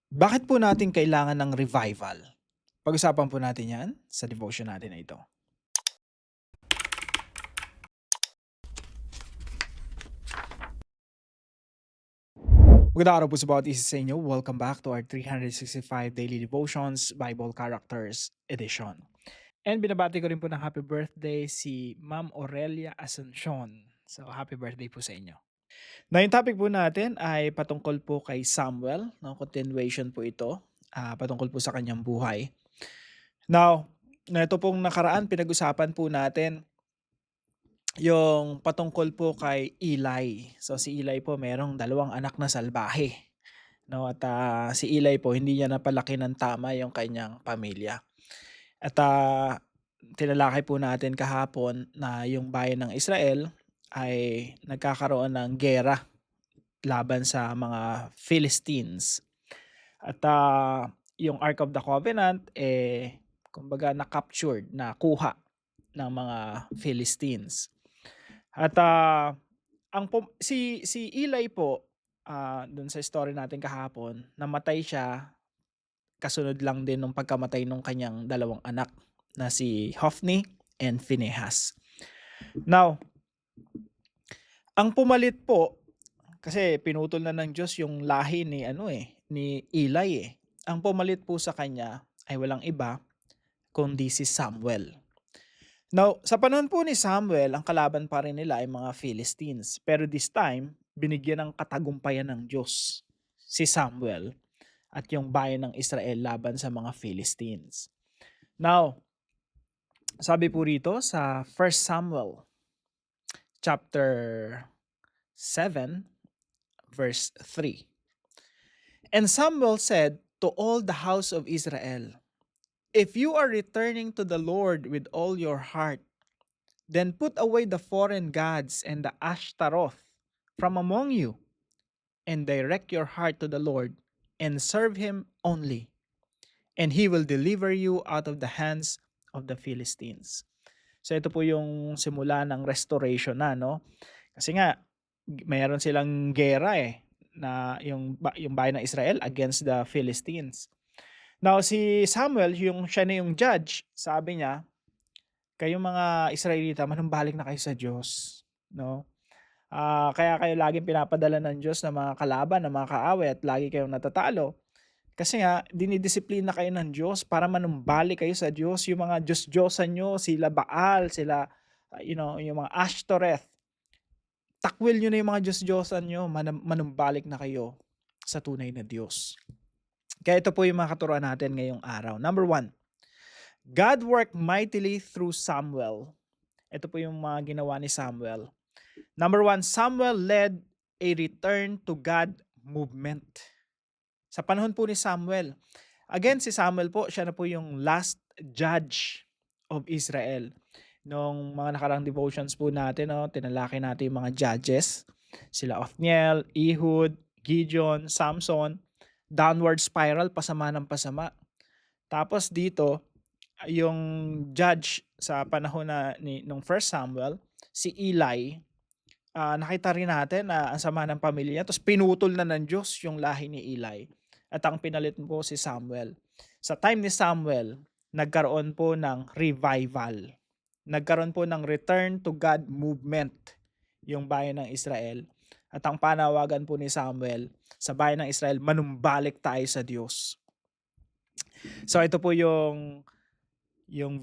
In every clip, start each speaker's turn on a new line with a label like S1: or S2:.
S1: Bakit po natin kailangan ng revival? Pag-usapan po natin 'yan sa devotion natin na ito. Magandang araw po sa bawat isa sa inyo. Welcome back to our 365 Daily Devotions Bible Characters Edition. And binabati ko rin po ng happy birthday si Ma'am Aurelia Asuncion. So happy birthday po sa inyo. Now yung topic po natin ay patungkol po kay Samuel. No? Continuation po ito. Patungkol po sa kanyang buhay. Now, na ito pong nakaraan, pinag-usapan po natin yung patungkol po kay Eli. So si Eli po merong dalawang anak na salbahe. No? At si Eli po hindi niya napalaki ng tama yung kanyang pamilya. At tinalakay po natin kahapon na yung bayan ng Israel ay nagkakaroon ng gera laban sa mga Philistines. At yung Ark of the Covenant kumbaga na-captured, nakuha ng mga Philistines. At si Eli po, dun sa story natin kahapon, namatay siya kasunod lang din nung pagkamatay nung kanyang dalawang anak na si Hophni and Phinehas. Now, ang pumalit po, kasi pinutol na ng Diyos yung lahi ni Eli eh. Ang pumalit po sa kanya ay walang iba kundi si Samuel. Now, sa panahon po ni Samuel, ang kalaban pa rin nila ay mga Philistines. Pero this time, binigyan ng katagumpayan ng Diyos si Samuel at yung bayan ng Israel laban sa mga Philistines. Now, sabi po rito sa 1 Samuel chapter 7 verse 3. And Samuel said to all the house of Israel, if you are returning to the Lord with all your heart, then put away the foreign gods and the Ashtaroth from among you, and direct your heart to the Lord, and serve Him only, and He will deliver you out of the hands of the Philistines. So ito po yung simula ng restoration na, no? Kasi nga, mayroon silang gera na yung bayan ng Israel against the Philistines. Now si Samuel, siya na yung judge, sabi niya, kayong mga Israelita, manumbalik na kayo sa Diyos, no? Kaya kayo laging pinapadala ng Diyos ng mga kalaban, ng mga kaaway at lagi kayong natatalo. Kasi nga, dinidisiplina kayo ng Diyos para manumbalik kayo sa Diyos. Yung mga Diyos-Diyosan nyo, sila Baal, sila, yung mga Ashtoreth. Takwil nyo na yung mga Diyos-Diyosan nyo, manumbalik na kayo sa tunay na Diyos. Kaya ito po yung mga katuruan natin ngayong araw. Number 1, God worked mightily through Samuel. Ito po yung mga ginawa ni Samuel. Number 1, Samuel led a return to God movement. Sa panahon po ni Samuel, again si Samuel po, siya na po yung last judge of Israel. Nung mga nakarang devotions po natin, tinalaki natin yung mga judges. Sila Othniel, Ehud, Gideon, Samson, downward spiral, pasama ng pasama. Tapos dito, yung judge sa panahon nung 1 Samuel, si Eli, nakita rin natin na ang sama ng pamilya niya, tapos pinutol na ng Diyos yung lahi ni Eli. At ang pinalit po si Samuel. Sa time ni Samuel, nagkaroon po ng revival. Nagkaroon po ng return to God movement yung bayan ng Israel. At ang panawagan po ni Samuel sa bayan ng Israel, manumbalik tayo sa Diyos. So ito po yung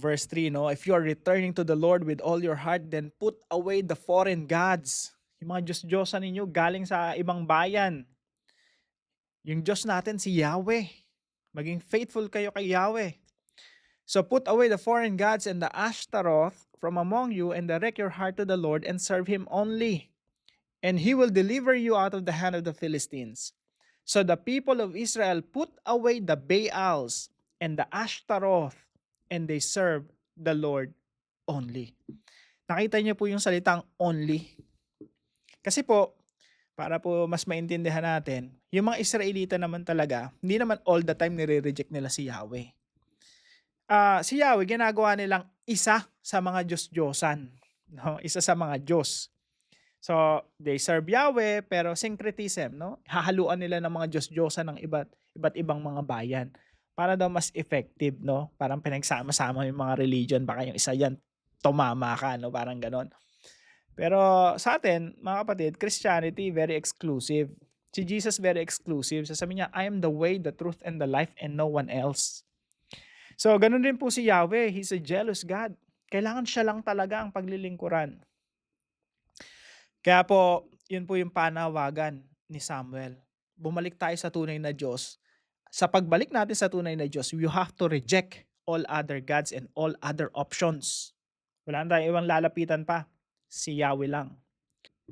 S1: verse 3, no? If you are returning to the Lord with all your heart, then put away the foreign gods. Yung mga Diyos-Diyosan ninyo galing sa ibang bayan. Yung Diyos natin si Yahweh. Maging faithful kayo kay Yahweh. So put away the foreign gods and the Ashtaroth from among you, and direct your heart to the Lord and serve Him only. And He will deliver you out of the hand of the Philistines. So the people of Israel put away the Baals and the Ashtaroth, and they serve the Lord only. Nakita niyo po yung salitang only. Kasi po, para po mas maintindihan natin, yung mga Israelita naman talaga, hindi naman all the time nire-reject nila si Yahweh. Si Yahweh, ginagawa nilang isa sa mga Diyos-Diyosan. No? Isa sa mga Diyos. So, they serve Yahweh, pero syncretism, no? Hahaluan nila ng mga Diyos-Diyosan ng iba't ibang mga bayan para daw mas effective, no? Parang pinagsama-sama yung mga religion, baka yung isa yan tumama ka, no? Parang ganon. Pero sa atin, mga kapatid, Christianity very exclusive. Si Jesus very exclusive. Sasabihin niya, I am the way, the truth, and the life, and no one else. So, ganun din po si Yahweh. He's a jealous God. Kailangan siya lang talaga ang paglilingkuran. Kaya po, yun po yung panawagan ni Samuel. Bumalik tayo sa tunay na Diyos. Sa pagbalik natin sa tunay na Diyos, you have to reject all other gods and all other options. Wala na tayong ibang lalapitan pa. Si Yahweh lang.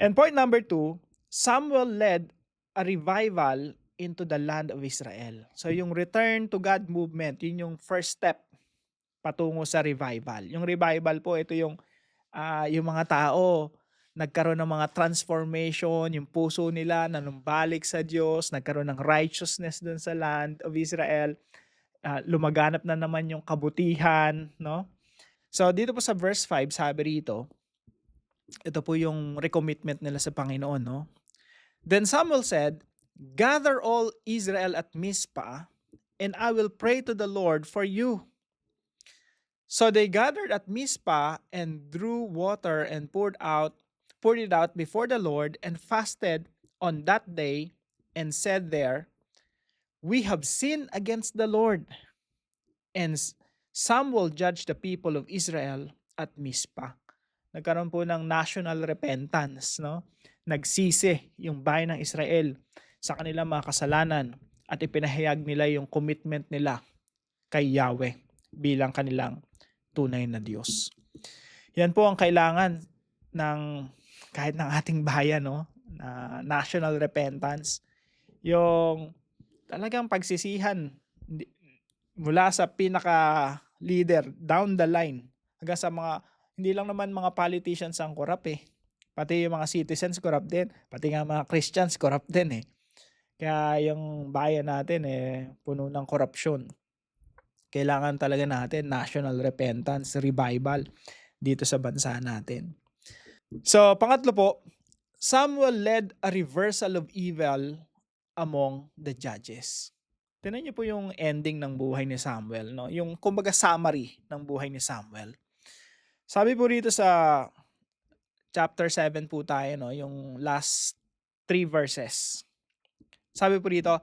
S1: And point number 2, Samuel led a revival into the land of Israel. So yung return to God movement, yun yung first step patungo sa revival. Yung revival po, ito yung mga tao nagkaroon ng mga transformation, yung puso nila nanumbalik sa Diyos, nagkaroon ng righteousness dun sa land of Israel, lumaganap na naman yung kabutihan, no? So dito po sa verse 5, sabi rito, ito po yung recommitment nila sa Panginoon, no? Then Samuel said, gather all Israel at Mizpah, and I will pray to the Lord for you. So they gathered at Mizpah and drew water and poured it out before the Lord and fasted on that day and said there, we have sinned against the Lord. And Samuel judged the people of Israel at Mizpah. Nagkaroon po ng national repentance, no? Nagsisi yung bayan ng Israel sa kanilang mga kasalanan at ipinahayag nila yung commitment nila kay Yahweh bilang kanilang tunay na Diyos. Yan po ang kailangan ng kahit ng ating bayan, no? Na national repentance. Yung talagang pagsisihan mula sa pinaka-leader down the line hanggang sa mga, hindi lang naman mga politicians ang corrupt eh. Pati yung mga citizens corrupt din. Pati nga mga Christians corrupt din eh. Kaya yung bayan natin eh puno ng korupsyon. Kailangan talaga natin national repentance, revival dito sa bansa natin. So, pangatlo po, Samuel led a reversal of evil among the judges. Tingnan niyo po yung ending ng buhay ni Samuel, no? Yung kumbaga summary ng buhay ni Samuel. Sabi po rito sa chapter 7 po tayo, no? Yung last 3 verses. Sabi po rito,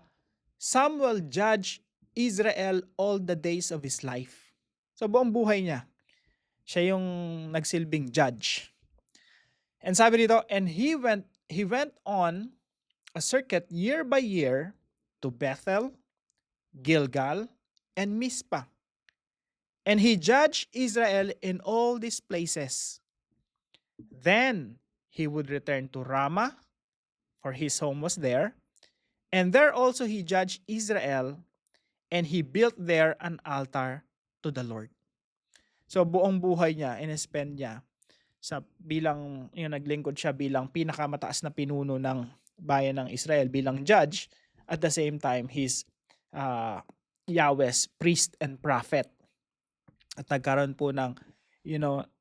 S1: Samuel judged Israel all the days of his life. So buong buhay niya, siya yung nagsilbing judge. And sabi dito, and he went on a circuit year by year to Bethel, Gilgal, and Mizpah. And he judged Israel in all these places. Then he would return to Ramah, for his home was there. And there also he judged Israel, and he built there an altar to the Lord. So buong buhay niya, in-spend niya sa bilang, yung naglingkod siya bilang pinakamataas na pinuno ng bayan ng Israel, bilang judge. At the same time, he's Yahweh's priest and prophet. At nagkaroon po ng,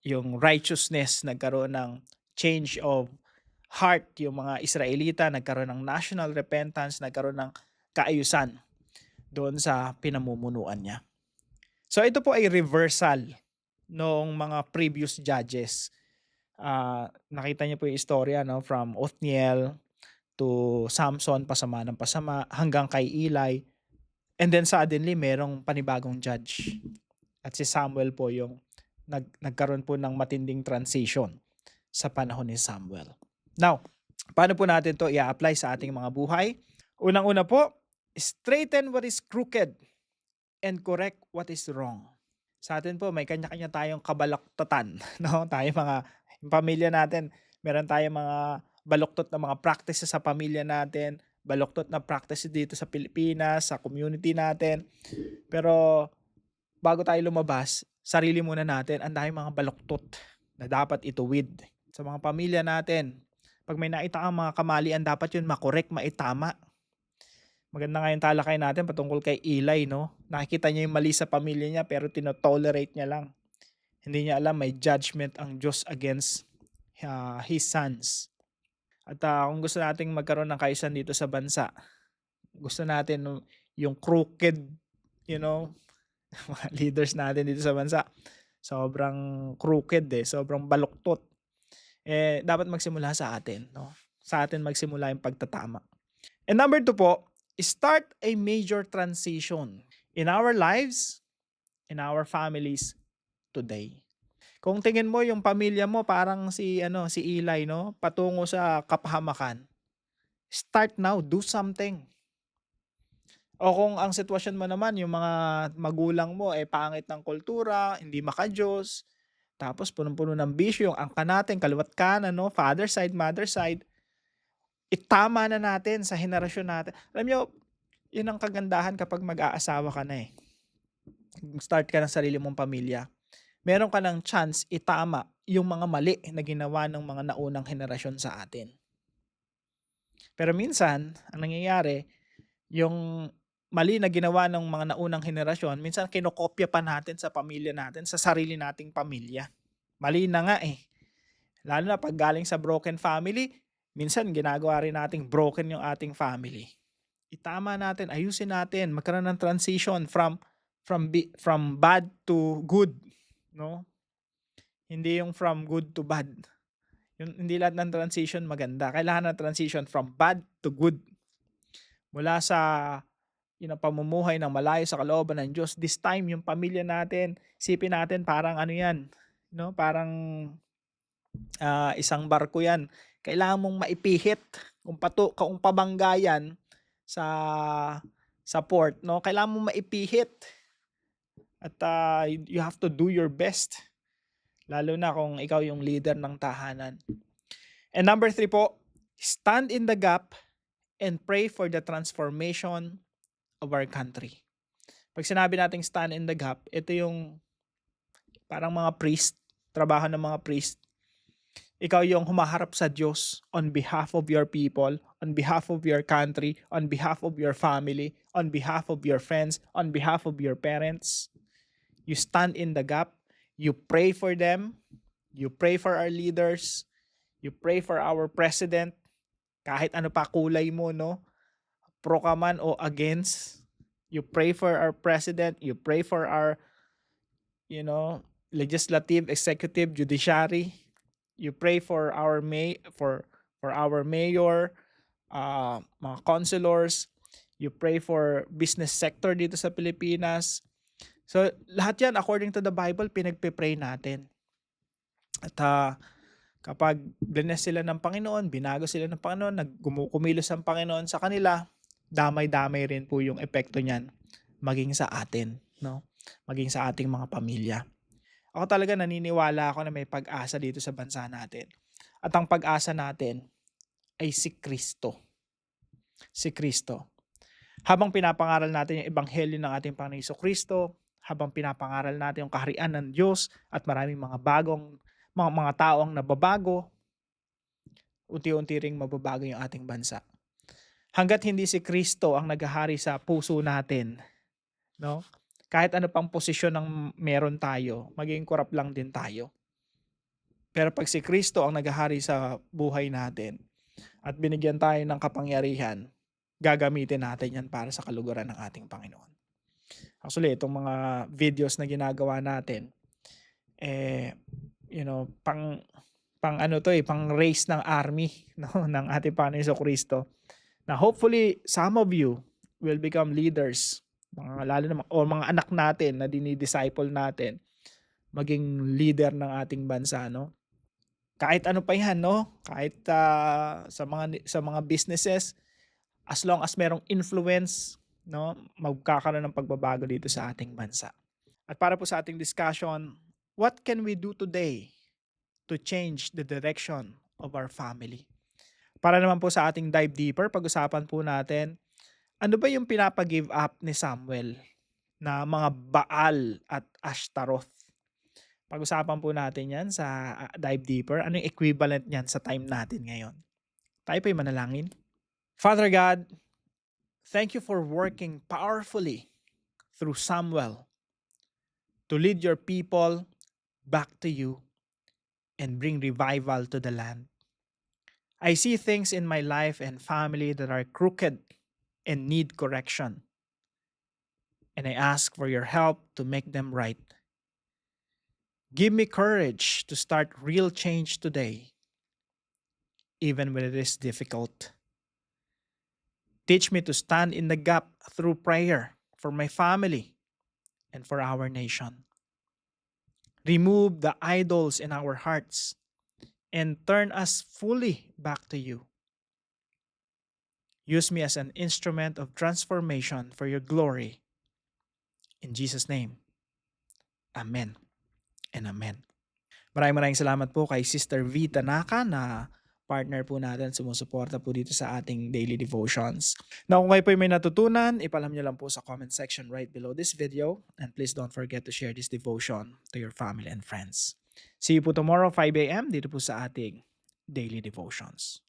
S1: yung righteousness, nagkaroon ng change of heart yung mga Israelita, nagkaroon ng national repentance, nagkaroon ng kaayusan doon sa pinamumunuan niya. So ito po ay reversal ng mga previous judges. Nakita niyo po yung istorya, no? From Othniel to Samson, pasama ng pasama, hanggang kay Eli. And then suddenly, merong panibagong judge. At si Samuel po yung nagkaroon po ng matinding transition sa panahon ni Samuel. Now, paano po natin to i-apply sa ating mga buhay? Unang-una po, straighten what is crooked and correct what is wrong. Sa atin po, may kanya-kanya tayong kabalaktatan. No? Tayo yung pamilya natin, meron tayong mga baluktot na mga practices sa pamilya natin, baluktot na practices dito sa Pilipinas, sa community natin. Pero bago tayo lumabas, sarili muna natin, ang daming mga baluktot na dapat ituwid sa mga pamilya natin. Pag may nakita kang mga kamalian, dapat yun makorek, maitama. Maganda nga yung talakay natin patungkol kay Eli, no? Nakikita niya yung mali sa pamilya niya pero tinotolerate niya lang. Hindi niya alam may judgment ang Diyos against his sons. At kung gusto nating magkaroon ng kaayusan dito sa bansa, gusto natin yung crooked, you know, mga leaders natin dito sa bansa. Sobrang crooked sobrang baluktot. Dapat magsimula sa atin, no? Sa atin magsimula yung pagtatama. And number 2 po, start a major transition in our lives, in our families today. Kung tingin mo yung pamilya mo parang si Eli, no, patungo sa kapahamakan, start now, do something. O kung ang sitwasyon mo naman yung mga magulang mo pangit ng kultura, hindi maka-Diyos, tapos punong-puno ng bisyo, yung angka natin kaliwa't kanan, no, father side, mother side, itama na natin sa henerasyon natin. Alam niyo, yun ang kagandahan kapag mag-aasawa ka na start ka ng sarili mong pamilya. Meron ka ng chance itama yung mga mali na ginawa ng mga naunang henerasyon sa atin. Pero minsan, ang nangyayari, yung mali na ginawa ng mga naunang henerasyon, minsan kinokopya pa natin sa pamilya natin, sa sarili nating pamilya. Mali na nga Lalo na pag galing sa broken family, minsan ginagawa rin nating broken yung ating family. Itama natin, ayusin natin, magkaroon ng transition from bad to good, no? Hindi yung from good to bad. Hindi lahat ng transition maganda. Kailangan ng transition from bad to good. Mula sa pamumuhay ng malayo sa kalooban ng Diyos. This time, yung pamilya natin, isipin natin parang no? Parang isang barko yan. Kailangan mong maipihit kung pabanggayan sa port, no? Kailangan mong maipihit. At you have to do your best. Lalo na kung ikaw yung leader ng tahanan. And number 3 po, stand in the gap and pray for the transformation of our country. Pag sinabi nating stand in the gap, ito yung parang mga priest, trabaho ng mga priest. Ikaw yung humaharap sa Diyos on behalf of your people, on behalf of your country, on behalf of your family, on behalf of your friends, on behalf of your parents. You stand in the gap. You pray for them. You pray for our leaders. You pray for our president. Kahit ano pa kulay mo, no? Pro ka man o against. You pray for our president. You pray for our, legislative, executive, judiciary. You pray for our our mayor, mga councilors. You pray for business sector dito sa Pilipinas. So, lahat yan, according to the Bible, pinagpipray natin. At kapag bless sila ng Panginoon, binago sila ng Panginoon, kumilos ang Panginoon sa kanila, damay-damay rin po yung epekto niyan maging sa atin, no? Maging sa ating mga pamilya. Ako talaga naniniwala ako na may pag-asa dito sa bansa natin. At ang pag-asa natin ay si Kristo. Si Kristo. Habang pinapangaral natin yung ebanghelyo ng ating Panginoon Jesucristo, habang pinapangaral natin yung kaharian ng Diyos at maraming mga tao ang nababago, unti-unti ring mababago yung ating bansa. Hanggat hindi si Kristo ang naghahari sa puso natin, no? Kahit ano pang posisyon ng meron tayo, magiging korap lang din tayo. Pero pag si Kristo ang naghahari sa buhay natin at binigyan tayo ng kapangyarihan, gagamitin natin yan para sa kaluguran ng ating Panginoon. Actually, itong mga videos na ginagawa natin, pang race ng army, no, ng ating Panginoon Jesucristo. Na hopefully some of you will become leaders, lalo na mga anak natin na dinidisciple natin, maging leader ng ating bansa, no? Kahit ano pa yan, no? Kahit sa mga businesses, as long as merong influence, no, magkakaroon ng pagbabago dito sa ating bansa. At para po sa ating discussion, what can we do today to change the direction of our family? Para naman po sa ating dive deeper, pag-usapan po natin, ano ba yung pinapa-give up ni Samuel na mga Baal at Ashtaroth? Pag-usapan po natin yan sa dive deeper. Ano yung equivalent niyan sa time natin ngayon? Tayo po'y manalangin. Father God, thank you for working powerfully through Samuel to lead your people back to you and bring revival to the land. I see things in my life and family that are crooked and need correction. and I ask for your help to make them right. Give me courage to start real change today, even when it is difficult. Teach me to stand in the gap through prayer for my family and for our nation. Remove the idols in our hearts and turn us fully back to you. Use me as an instrument of transformation for your glory. In Jesus' name, Amen and Amen. Maraming salamat po kay Sister V. Tanaka na partner po natin, sumusuporta po dito sa ating daily devotions. Now, kung kayo po may natutunan, ipalam nyo lang po sa comment section right below this video. And please don't forget to share this devotion to your family and friends. See you po tomorrow 5 a.m. dito po sa ating daily devotions.